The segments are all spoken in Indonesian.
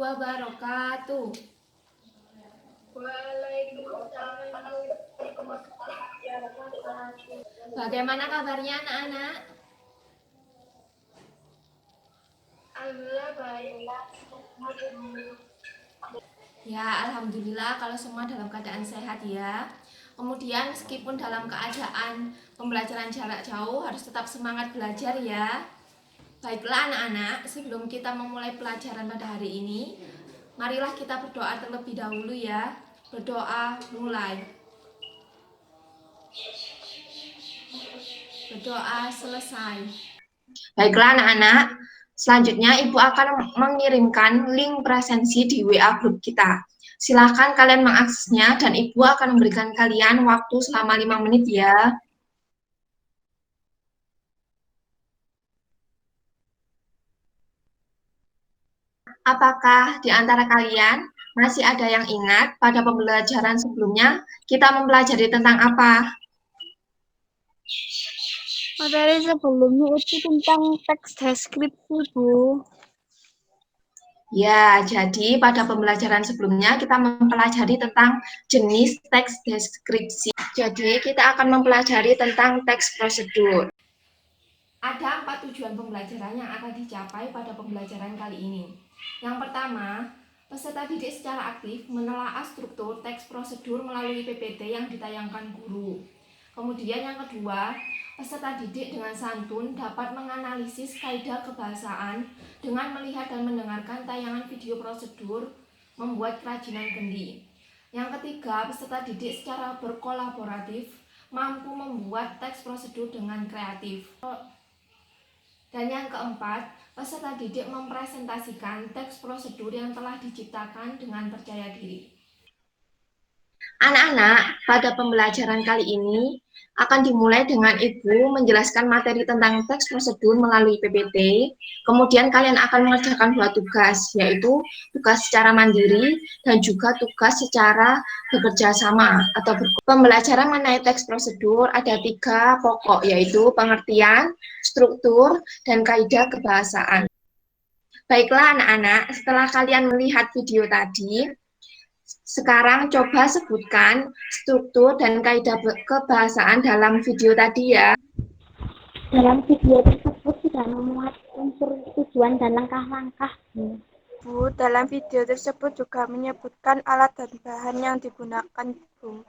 wabarakatuh. Waalaikumsalam warahmatullahi wabarakatuh. Bagaimana kabarnya anak-anak? Alhamdulillah baik. Ya, alhamdulillah kalau semua dalam keadaan sehat ya. Kemudian meskipun dalam keadaan pembelajaran jarak jauh harus tetap semangat belajar ya. Baiklah anak-anak, sebelum kita memulai pelajaran pada hari ini, marilah kita berdoa terlebih dahulu ya. Berdoa mulai. Berdoa selesai. Baiklah anak-anak, selanjutnya Ibu akan mengirimkan link presensi di WA grup kita. Silahkan kalian mengaksesnya dan Ibu akan memberikan kalian waktu selama 5 menit ya. Apakah di antara kalian masih ada yang ingat pada pembelajaran sebelumnya kita mempelajari tentang apa? Materi sebelumnya itu tentang teks deskripsi, Bu. Ya, jadi pada pembelajaran sebelumnya kita mempelajari tentang jenis teks deskripsi. Jadi kita akan mempelajari tentang teks prosedur. Ada 4 tujuan pembelajaran yang akan dicapai pada pembelajaran kali ini. Yang pertama, peserta didik secara aktif menelaah struktur teks prosedur melalui PPT yang ditayangkan guru. Kemudian yang kedua, peserta didik dengan santun dapat menganalisis kaidah kebahasaan dengan melihat dan mendengarkan tayangan video prosedur membuat kerajinan kendi. Yang ketiga, peserta didik secara berkolaboratif mampu membuat teks prosedur dengan kreatif. Dan yang keempat, peserta didik mempresentasikan teks prosedur yang telah diciptakan dengan percaya diri. Anak-anak, pada pembelajaran kali ini akan dimulai dengan Ibu menjelaskan materi tentang teks prosedur melalui PPT. Kemudian kalian akan mengerjakan 2 tugas, yaitu tugas secara mandiri dan juga tugas secara bekerja sama atau pembelajaran mengenai teks prosedur ada 3 pokok, yaitu pengertian, struktur, dan kaidah kebahasaan. Baiklah anak-anak, setelah kalian melihat video tadi, sekarang coba sebutkan struktur dan kaidah kebahasaan dalam video tadi ya. Dalam video tersebut sudah memuat unsur tujuan dan langkah-langkah, Bu. Bu, dalam video tersebut juga menyebutkan alat dan bahan yang digunakan, Bu.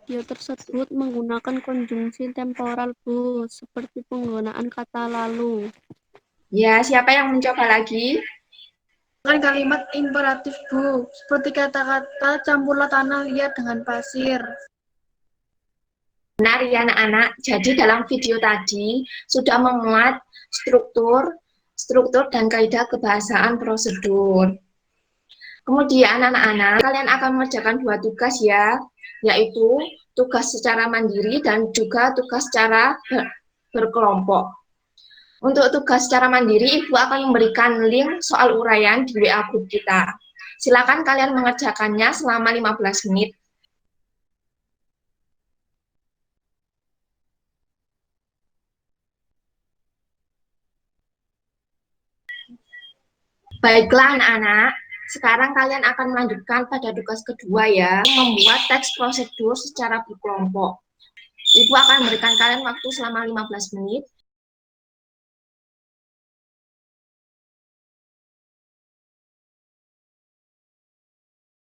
Video tersebut menggunakan konjungsi temporal, Bu, seperti penggunaan kata lalu. Ya, siapa yang mencoba lagi? Kalimat imperatif, Bu, seperti kata-kata campurlah tanah liat dengan pasir. Benar ya anak-anak, jadi dalam video tadi sudah memuat struktur dan kaidah kebahasaan prosedur. Kemudian anak-anak, kalian akan mengerjakan 2 tugas ya, yaitu tugas secara mandiri dan juga tugas secara berkelompok. Untuk tugas secara mandiri, Ibu akan memberikan link soal uraian di WA group kita. Silakan kalian mengerjakannya selama 15 menit. Baiklah anak-anak, sekarang kalian akan melanjutkan pada tugas kedua ya, membuat teks prosedur secara berkelompok. Ibu akan memberikan kalian waktu selama 15 menit.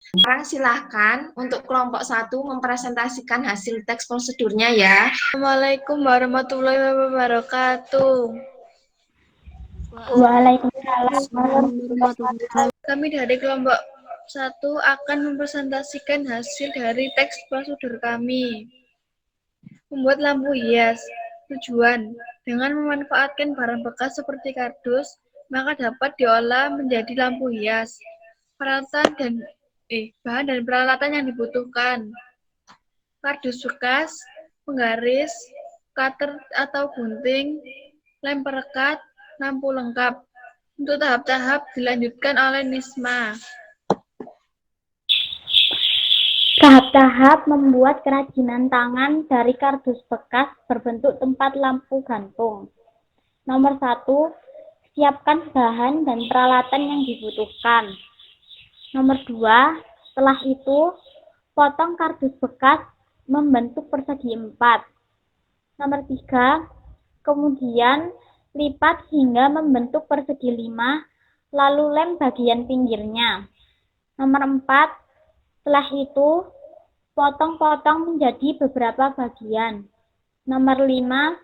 Sekarang silahkan untuk kelompok 1 mempresentasikan hasil teks prosedurnya ya. Assalamualaikum warahmatullahi wabarakatuh. Waalaikumsalam warahmatullahi wabarakatuh. Kami dari kelompok 1 akan mempresentasikan hasil dari teks prosedur kami. Membuat lampu hias. Tujuan, dengan memanfaatkan barang bekas seperti kardus, maka dapat diolah menjadi lampu hias. Bahan dan peralatan yang dibutuhkan. Kardus bekas, penggaris, cutter atau gunting, lem perekat, lampu lengkap. Untuk tahap-tahap dilanjutkan oleh Nisma. Tahap-tahap membuat kerajinan tangan dari kardus bekas berbentuk tempat lampu gantung. Nomor 1, siapkan bahan dan peralatan yang dibutuhkan. Nomor 2, setelah itu, potong kardus bekas membentuk persegi 4. Nomor 3, kemudian lipat hingga membentuk persegi 5, lalu lem bagian pinggirnya. Nomor 4, setelah itu, potong-potong menjadi beberapa bagian. Nomor 5,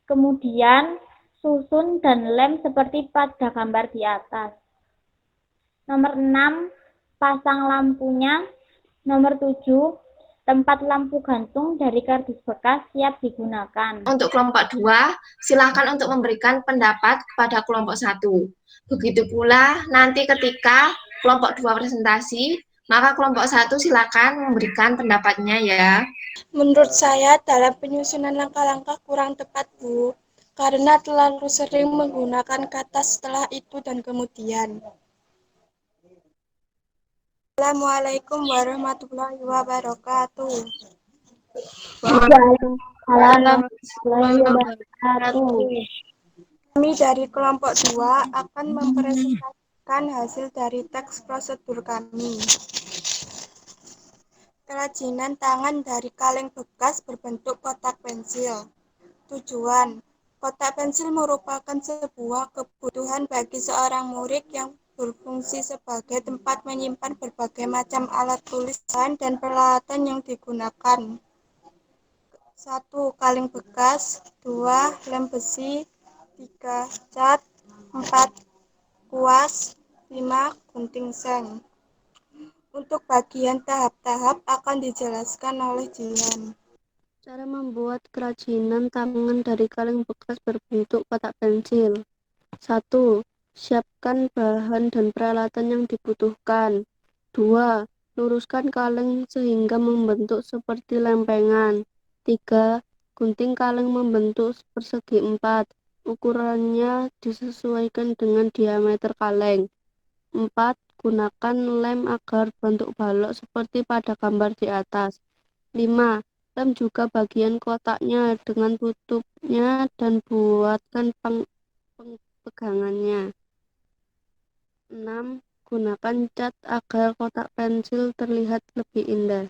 kemudian susun dan lem seperti pada gambar di atas. Nomor 6, pasang lampunya. Nomor 7, tempat lampu gantung dari kardus bekas siap digunakan. Untuk kelompok 2, silakan untuk memberikan pendapat kepada kelompok 1. Begitu pula nanti ketika kelompok 2 presentasi, maka kelompok 1 silakan memberikan pendapatnya ya. Menurut saya, dalam penyusunan langkah-langkah kurang tepat, Bu, karena terlalu sering menggunakan kata setelah itu dan kemudian. Assalamualaikum warahmatullahi wabarakatuh. Waalaikumsalam warahmatullahi wabarakatuh. Kami dari kelompok 2 akan mempresentasikan hasil dari teks prosedur kami. Kerajinan tangan dari kaleng bekas berbentuk kotak pensil. Tujuan: kotak pensil merupakan sebuah kebutuhan bagi seorang murid yang berfungsi sebagai tempat menyimpan berbagai macam alat tulisan dan peralatan yang digunakan. 1. Kaleng bekas. 2. Lem besi. 3. Cat. 4. Kuas. 5. Gunting seng. Untuk bagian tahap-tahap akan dijelaskan oleh Jihan. Cara membuat kerajinan tangan dari kaleng bekas berbentuk kotak pensil. 1. Siapkan bahan dan peralatan yang dibutuhkan. 2. Luruskan kaleng sehingga membentuk seperti lempengan. 3. Gunting kaleng membentuk persegi 4. Ukurannya disesuaikan dengan diameter kaleng. 4. Gunakan lem agar bentuk balok seperti pada gambar di atas. 5. Lem juga bagian kotaknya dengan tutupnya dan buatkan pegangannya. 6. Gunakan cat agar kotak pensil terlihat lebih indah.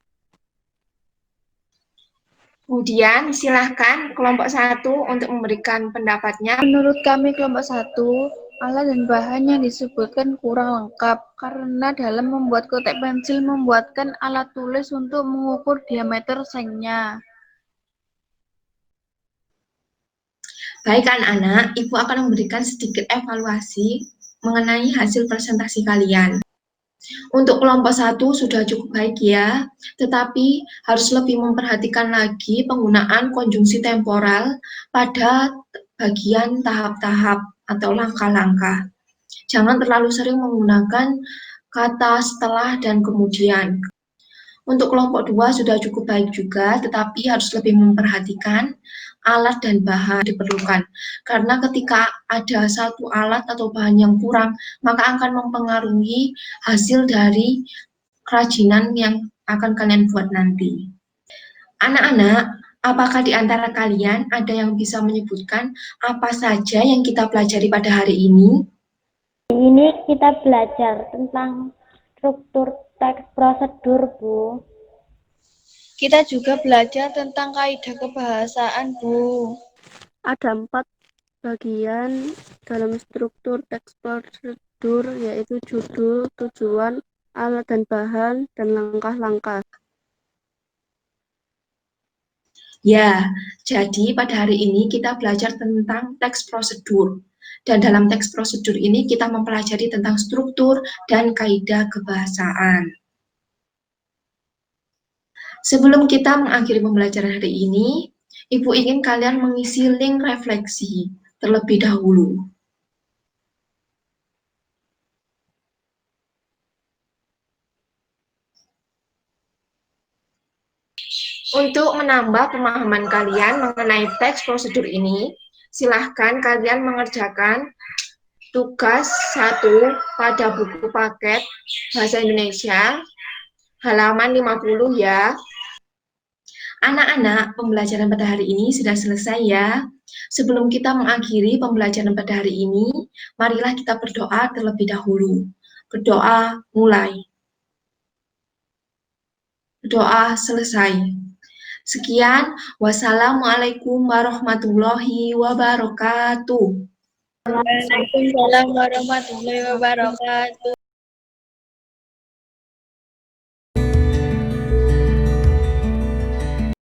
Kemudian silahkan kelompok 1 untuk memberikan pendapatnya. Menurut kami kelompok 1, alat dan bahan yang disebutkan kurang lengkap karena dalam membuat kotak pensil membuatkan alat tulis untuk mengukur diameter sengnya. Baik anak-anak, Ibu akan memberikan sedikit evaluasi mengenai hasil presentasi kalian. Untuk kelompok 1 sudah cukup baik ya, tetapi harus lebih memperhatikan lagi penggunaan konjungsi temporal pada bagian tahap-tahap atau langkah-langkah. Jangan terlalu sering menggunakan kata setelah dan kemudian. Untuk kelompok 2 sudah cukup baik juga, tetapi harus lebih memperhatikan alat dan bahan diperlukan. Karena ketika ada satu alat atau bahan yang kurang, maka akan mempengaruhi hasil dari kerajinan yang akan kalian buat nanti. Anak-anak, apakah di antara kalian ada yang bisa menyebutkan apa saja yang kita pelajari pada hari ini? Hari ini kita belajar tentang struktur teks prosedur, Bu. Kita juga belajar tentang kaidah kebahasaan, Bu. Ada 4 bagian dalam struktur teks prosedur, yaitu judul, tujuan, alat dan bahan, dan langkah-langkah. Ya, jadi pada hari ini kita belajar tentang teks prosedur. Dan dalam teks prosedur ini kita mempelajari tentang struktur dan kaidah kebahasaan. Sebelum kita mengakhiri pembelajaran hari ini, Ibu ingin kalian mengisi link refleksi terlebih dahulu. Untuk menambah pemahaman kalian mengenai teks prosedur ini, silahkan kalian mengerjakan tugas 1 pada buku paket Bahasa Indonesia, halaman 50 ya. Anak-anak, pembelajaran pada hari ini sudah selesai ya. Sebelum kita mengakhiri pembelajaran pada hari ini, marilah kita berdoa terlebih dahulu. Berdoa mulai. Berdoa selesai. Sekian, wassalamualaikum warahmatullahi wabarakatuh. Waalaikumsalam warahmatullahi wabarakatuh.